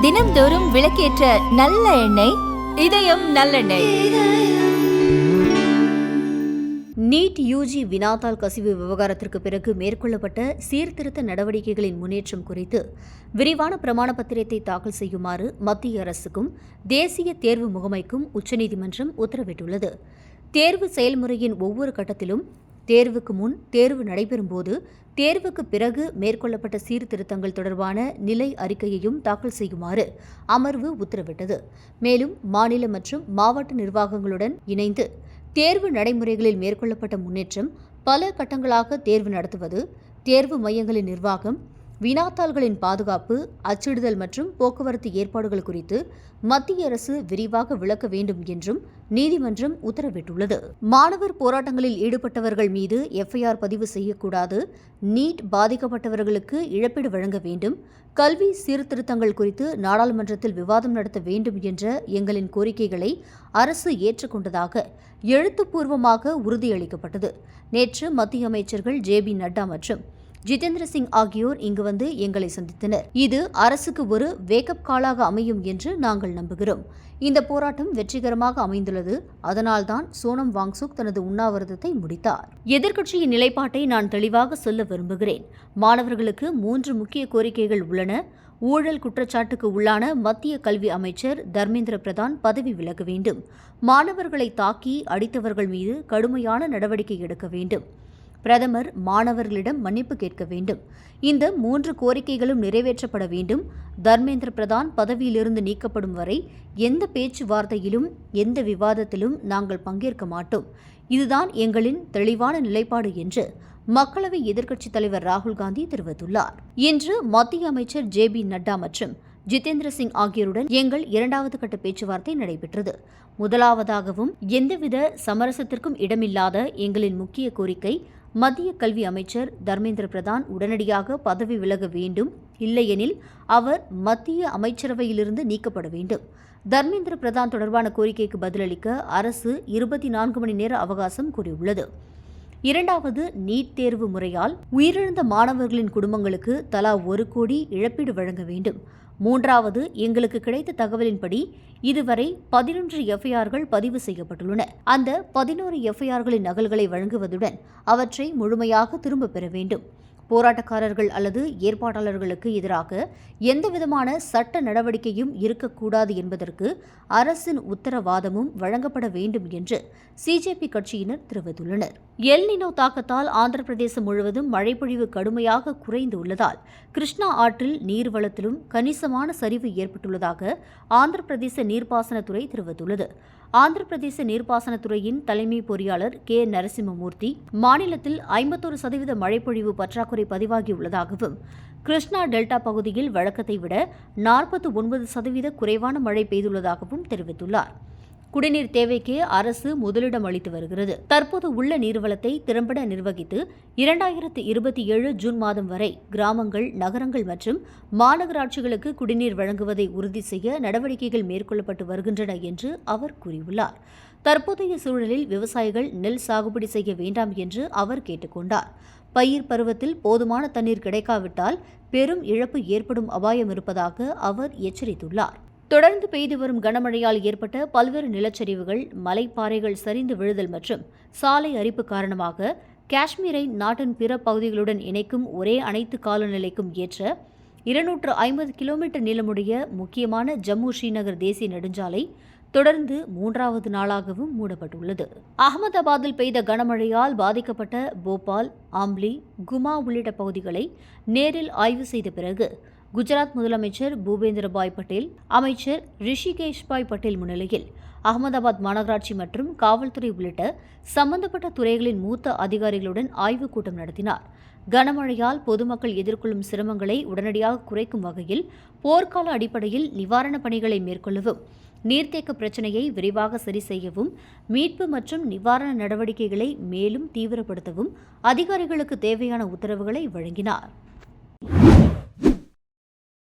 தினம்தோறும் விளக்கேற்ற நல்ல எண்ணெய் இதயம் நல்லெண்ணெய். நீட் யூஜி வினாத்தாள் கசிவு விவகாரத்திற்கு பிறகு மேற்கொள்ளப்பட்ட சீர்திருத்த நடவடிக்கைகளின் முன்னேற்றம் குறித்து விரிவான பிரமாண பத்திரத்தை தாக்கல் செய்யுமாறு மத்திய அரசுக்கும் தேசிய தேர்வு முகமைக்கும் உச்சநீதிமன்றம் உத்தரவிட்டுள்ளது. தேர்வு செயல்முறையின் ஒவ்வொரு கட்டத்திலும் தேர்வுக்கு முன், தேர்வு நடைபெறும்போது, தேர்வுக்கு பிறகு மேற்கொள்ளப்பட்ட சீர்திருத்தங்கள் தொடர்பான நிலை அறிக்கையையும் தாக்கல் செய்யுமாறு அமர்வு உத்தரவிட்டது. மேலும் மாநில மற்றும் மாவட்ட நிர்வாகங்களுடன் இணைந்து தேர்வு நடைமுறைகளில் மேற்கொள்ளப்பட்ட முன்னேற்றம், பல கட்டங்களாக தேர்வு நடத்துவது, தேர்வு மையங்களின் நிர்வாகம், வினாத்தாள்களின் பாதுகாப்பு, அச்சிடுதல் மற்றும் போக்குவரத்து ஏற்பாடுகள் குறித்து மத்திய அரசு விரிவாக விளக்க வேண்டும் என்றும் நீதிமன்றம் உத்தரவிட்டுள்ளது. மாணவர் போராட்டங்களில் ஈடுபட்டவர்கள் மீது எஃப்ஐஆர் பதிவு செய்யக்கூடாது, நீட் பாதிக்கப்பட்டவர்களுக்கு இழப்பீடு வழங்க வேண்டும், கல்வி சீர்திருத்தங்கள் குறித்து நாடாளுமன்றத்தில் விவாதம் நடத்த வேண்டும் என்ற எங்களின் கோரிக்கைகளை அரசு ஏற்றுக்கொண்டதாக எழுத்துப்பூர்வமாக உறுதியளிக்கப்பட்டது. நேற்று மத்திய அமைச்சர்கள் ஜே.பி. நட்டா மற்றும் ஜிதேந்திர சிங் ஆகியோர் இங்கு வந்து எங்களை சந்தித்தனர். இது அரசுக்கு ஒரு வேக்கப் காலாக அமையும் என்று நாங்கள் நம்புகிறோம். இந்த போராட்டம் வெற்றிகரமாக அமைந்துள்ளது. அதனால்தான் சோனம் வாங்சுக் தனது உண்ணாவிரதத்தை முடித்தார். எதிர்க்கட்சியின் நிலைப்பாட்டை நான் தெளிவாக சொல்ல விரும்புகிறேன். மாணவர்களுக்கு 3 முக்கிய கோரிக்கைகள் உள்ளன. ஊழல் குற்றச்சாட்டுக்கு உள்ளான மத்திய கல்வி அமைச்சர் தர்மேந்திர பிரதான் பதவி விலக வேண்டும். மாணவர்களை தாக்கி அடித்தவர்கள் மீது கடுமையான நடவடிக்கை எடுக்க வேண்டும். பிரதமர் மாணவர்களிடம் மன்னிப்பு கேட்க வேண்டும். இந்த 3 கோரிக்கைகளும் நிறைவேற்றப்பட வேண்டும். தர்மேந்திர பிரதான் பதவியிலிருந்து நீக்கப்படும் வரை எந்த பேச்சுவார்த்தையிலும், எந்த விவாதத்திலும் நாங்கள் பங்கேற்க மாட்டோம். இதுதான் எங்களின் தெளிவான நிலைப்பாடு என்று மக்களவை எதிர்க்கட்சித் தலைவர் ராகுல் காந்தி தெரிவித்துள்ளார். இன்று மத்திய அமைச்சர் ஜே.பி. நட்டா மற்றும் ஜிதேந்திர சிங் ஆகியோருடன் எங்கள் 2வது கட்ட பேச்சுவார்த்தை நடைபெற்றது. முதலாவதாகவும் எந்தவித சமரசத்திற்கும் இடமில்லாத எங்களின் முக்கிய கோரிக்கை, மத்திய கல்வி அமைச்சர் தர்மேந்திர பிரதான் உடனடியாக பதவி விலக வேண்டும். இல்லையெனில் அவர் மத்திய அமைச்சரவையிலிருந்து நீக்கப்பட வேண்டும். தர்மேந்திர பிரதான் தொடர்பான கோரிக்கைக்கு பதிலளிக்க அரசு 24 மணி நேர அவகாசம் கோரியுள்ளது. 2வது, நீட் தேர்வு முறையால் உயிரிழந்த மாணவர்களின் குடும்பங்களுக்கு தலா 1 கோடி இழப்பீடு வழங்க வேண்டும். 3வது, எங்களுக்கு கிடைத்த தகவலின்படி இதுவரை 11 எஃப்ஐஆர்கள் பதிவு செய்யப்பட்டுள்ளன. அந்த 11 எஃப்ஐஆர்களின் நகல்களை வழங்குவதுடன் அவற்றை முழுமையாக திரும்பப் பெற வேண்டும். போராட்டக்காரர்கள் அல்லது ஏற்பாட்டாளர்களுக்கு எதிராக எந்தவிதமான சட்ட நடவடிக்கையும் இருக்கக்கூடாது என்பதற்கு அரசின் உத்தரவாதமும் வழங்கப்பட வேண்டும் என்று சிஜேபி கட்சியினர் தெரிவித்துள்ளனர். எல் நினோ தாக்கத்தால் ஆந்திர பிரதேசம் முழுவதும் மழைப்பொழிவு கடுமையாக குறைந்து உள்ளதால் கிருஷ்ணா ஆற்றில் நீர்வளத்திலும் கணிசமான சரிவு ஏற்பட்டுள்ளதாக ஆந்திர பிரதேச நீர்ப்பாசனத்துறை தெரிவித்துள்ளது. ஆந்திர பிரதேச நீர்ப்பாசனத்துறையின் தலைமை பொறியாளர் கே. நரசிம்மமூர்த்தி, மாநிலத்தில் 51% மழைப்பொழிவு பற்றாக்குறை பதிவாகியுள்ளதாகவும், கிருஷ்ணா டெல்டா பகுதியில் வழக்கத்தை விட 49% குறைவான மழை பெய்துள்ளதாகவும் தெரிவித்துள்ளார். குடிநீர் தேவைக்கு அரசு முதலிடம் அளித்து வருகிறது. தற்போது உள்ள நீர்வளத்தை திறம்பட நிர்வகித்து 2027 ஜூன் மாதம் வரை கிராமங்கள், நகரங்கள் மற்றும் மாநகராட்சிகளுக்கு குடிநீர் வழங்குவதை உறுதி செய்ய நடவடிக்கைகள் மேற்கொள்ளப்பட்டு வருகின்றன என்று அவர் கூறியுள்ளார். தற்போதைய சூழலில் விவசாயிகள் நெல் சாகுபடி செய்ய வேண்டாம் என்று அவர் கேட்டுக் கொண்டார். பயிர் பருவத்தில் போதுமான தண்ணீர் கிடைக்காவிட்டால் பெரும் இழப்பு ஏற்படும் அபாயம் இருப்பதாக அவர் எச்சரித்துள்ளார். தொடர்ந்து பெய்து வரும் கனமழையால் ஏற்பட்ட பல்வேறு நிலச்சரிவுகள், மலைப்பாறைகள் சரிந்து விழுதல் மற்றும் சாலை அரிப்பு காரணமாக காஷ்மீரை நாட்டின் பிற பகுதிகளுடன் இணைக்கும் ஒரே அனைத்து காலநிலைக்கும் ஏற்ற 250 கிலோமீட்டர் நீளமுடைய முக்கியமான ஜம்மு ஸ்ரீநகர் தேசிய நெடுஞ்சாலை தொடர்ந்து 3வது நாளாகவும் மூடப்பட்டுள்ளது. அகமதாபாத்தில் பெய்த கனமழையால் பாதிக்கப்பட்ட போபால், ஆம்லி, குமா உள்ளிட்ட பகுதிகளை நேரில் ஆய்வு செய்த பிறகு குஜராத் முதலமைச்சர் பூபேந்திர பாய் பட்டேல், அமைச்சர் ரிஷிகேஷ் பாய் பட்டேல் முன்னிலையில் அகமதாபாத் மாநகராட்சி மற்றும் காவல்துறை உள்ளிட்ட சம்பந்தப்பட்ட துறைகளின் மூத்த அதிகாரிகளுடன் ஆய்வுக் கூட்டம் நடத்தினார். கனமழையால் பொதுமக்கள் எதிர்கொள்ளும் சிரமங்களை உடனடியாக குறைக்கும் வகையில் போர்க்கால அடிப்படையில் நிவாரணப் பணிகளை மேற்கொள்ளவும், நீர்த்தேக்க பிரச்சினையை விரைவாக சரி செய்யவும், மீட்பு மற்றும் நிவாரண நடவடிக்கைகளை மேலும் தீவிரப்படுத்தவும் அதிகாரிகளுக்கு தேவையான உத்தரவுகளை வழங்கினார்.